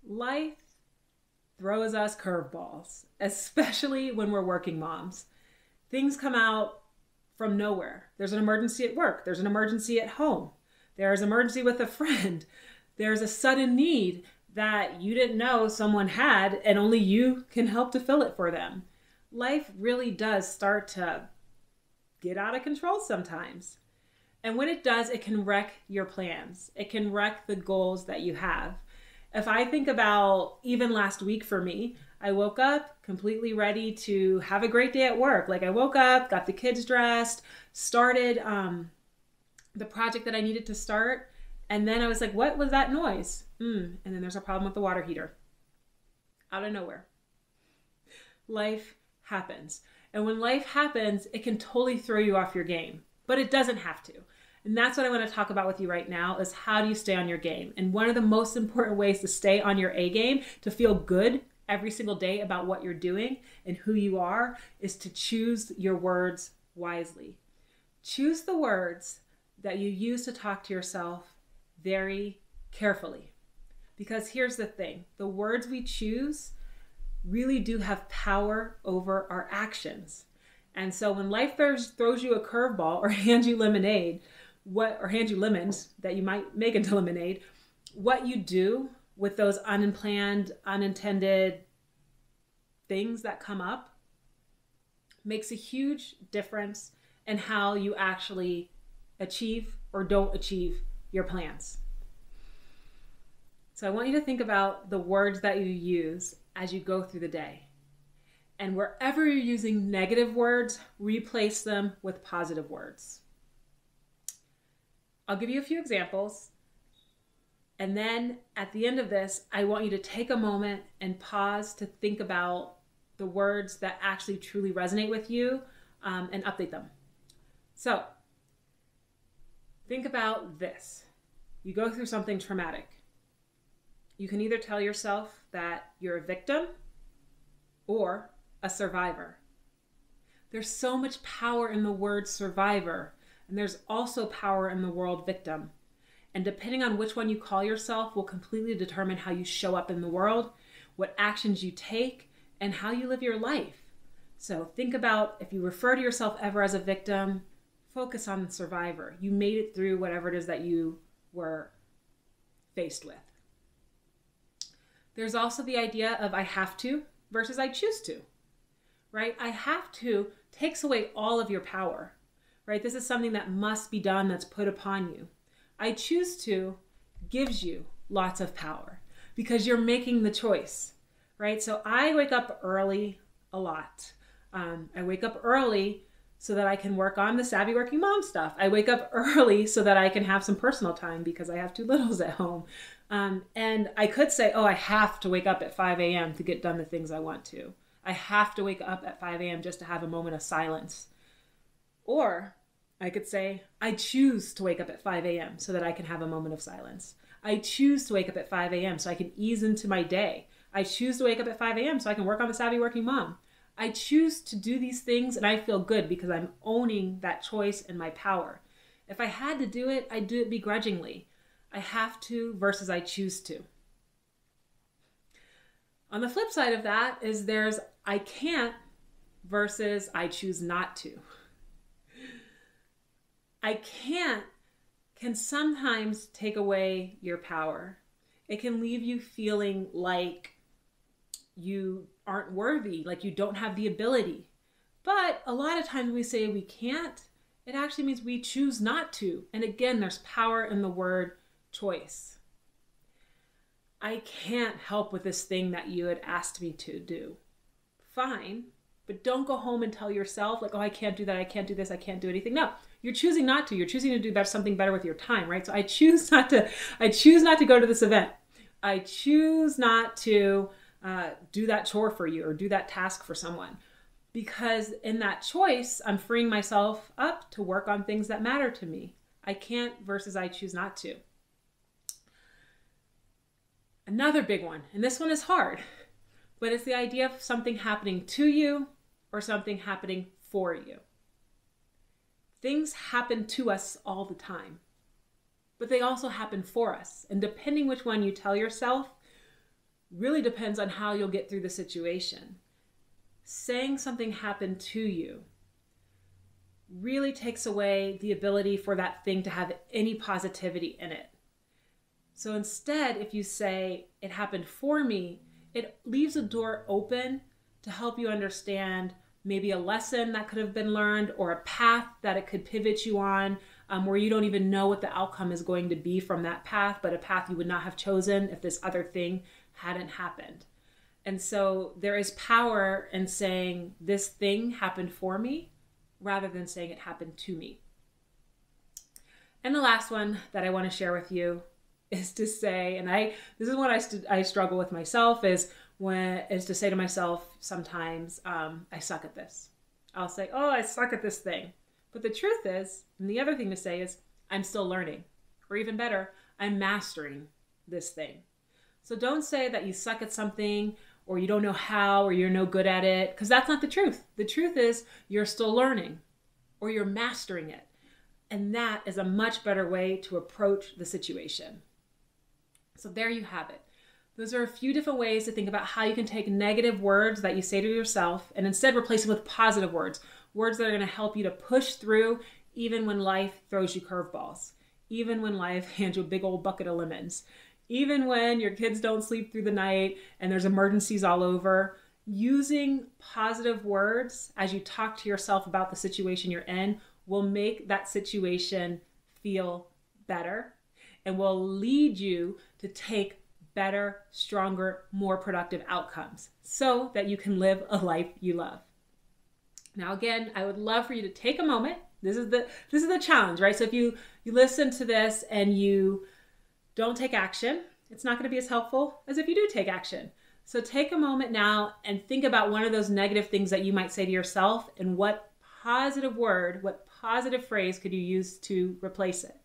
Life throws us curveballs, especially when we're working moms. Things come out from nowhere. There's an emergency at work. There's an emergency at home. There's an emergency with a friend. There's a sudden need that you didn't know someone had, and only you can help to fill it for them. Life really does start to get out of control sometimes. And when it does, it can wreck your plans. It can wreck the goals that you have. If I think about even last week for me, I woke up completely ready to have a great day at work. Like I woke up, got the kids dressed, started the project that I needed to start. And then I was like, what was that noise? And then there's a problem with the water heater. Out of nowhere. Life happens. And when life happens, it can totally throw you off your game. But it doesn't have to. And that's what I want to talk about with you right now is how do you stay on your game? And one of the most important ways to stay on your A game, to feel good every single day about what you're doing and who you are, is to choose your words wisely. Choose the words that you use to talk to yourself very carefully. Because here's the thing, the words we choose really do have power over our actions. And so when life throws you a curveball or hands you lemonade, or hands you lemons that you might make into lemonade, what you do with those unplanned, unintended things that come up makes a huge difference in how you actually achieve or don't achieve your plans. So I want you to think about the words that you use as you go through the day. And wherever you're using negative words, replace them with positive words. I'll give you a few examples. And then at the end of this, I want you to take a moment and pause to think about the words that actually truly resonate with you and update them. So think about this. You go through something traumatic. You can either tell yourself that you're a victim or a survivor. There's so much power in the word survivor, and there's also power in the word victim. And depending on which one you call yourself will completely determine how you show up in the world, what actions you take, and how you live your life. So think about if you refer to yourself ever as a victim, focus on the survivor. You made it through whatever it is that you were faced with. There's also the idea of I have to versus I choose to, right? I have to takes away all of your power, right? This is something that must be done, that's put upon you. I choose to gives you lots of power because you're making the choice, right? So I wake up early a lot. I wake up early so that I can work on the savvy working mom stuff. I wake up early so that I can have some personal time because I have 2 littles at home. And I could say, oh, I have to wake up at 5 a.m. to get done the things I want to. I have to wake up at 5 a.m. just to have a moment of silence. Or I could say, I choose to wake up at 5 a.m. so that I can have a moment of silence. I choose to wake up at 5 a.m. so I can ease into my day. I choose to wake up at 5 a.m. so I can work on the savvy working mom. I choose to do these things and I feel good because I'm owning that choice and my power. If I had to do it, I'd do it begrudgingly. I have to versus I choose to. On the flip side of that is there's I can't versus I choose not to. I can't can sometimes take away your power. It can leave you feeling like you aren't worthy, like you don't have the ability. But a lot of times when we say we can't, it actually means we choose not to. And again, there's power in the word choice. I can't help with this thing that you had asked me to do. Fine, but don't go home and tell yourself like, oh, I can't do that, I can't do this, I can't do anything. No, you're choosing not to. You're choosing to do something better with your time, right? So I choose not to go to this event. I choose not to do that chore for you or do that task for someone. Because in that choice, I'm freeing myself up to work on things that matter to me. I can't versus I choose not to. Another big one, and this one is hard, but it's the idea of something happening to you or something happening for you. Things happen to us all the time, but they also happen for us. And depending which one you tell yourself really depends on how you'll get through the situation. Saying something happened to you really takes away the ability for that thing to have any positivity in it. So instead, if you say, it happened for me, it leaves a door open to help you understand maybe a lesson that could have been learned or a path that it could pivot you on, where you don't even know what the outcome is going to be from that path, but a path you would not have chosen if this other thing hadn't happened. And so there is power in saying this thing happened for me rather than saying it happened to me. And the last one that I want to share with you is to say, and this is what I struggle with myself, is to say to myself sometimes, I suck at this. I'll say, oh, I suck at this thing. But the truth is, and the other thing to say is, I'm still learning. Or even better, I'm mastering this thing. So don't say that you suck at something, or you don't know how, or you're no good at it, because that's not the truth. The truth is you're still learning, or you're mastering it. And that is a much better way to approach the situation. So there you have it. Those are a few different ways to think about how you can take negative words that you say to yourself and instead replace them with positive words. Words that are going to help you to push through even when life throws you curveballs. Even when life hands you a big old bucket of lemons. Even when your kids don't sleep through the night and there's emergencies all over. Using positive words as you talk to yourself about the situation you're in will make that situation feel better and will lead you to take better, stronger, more productive outcomes so that you can live a life you love. Now, again, I would love for you to take a moment. This is the challenge, right? So if you listen to this and you don't take action, it's not going to be as helpful as if you do take action. So take a moment now and think about one of those negative things that you might say to yourself and what positive word, what positive phrase could you use to replace it?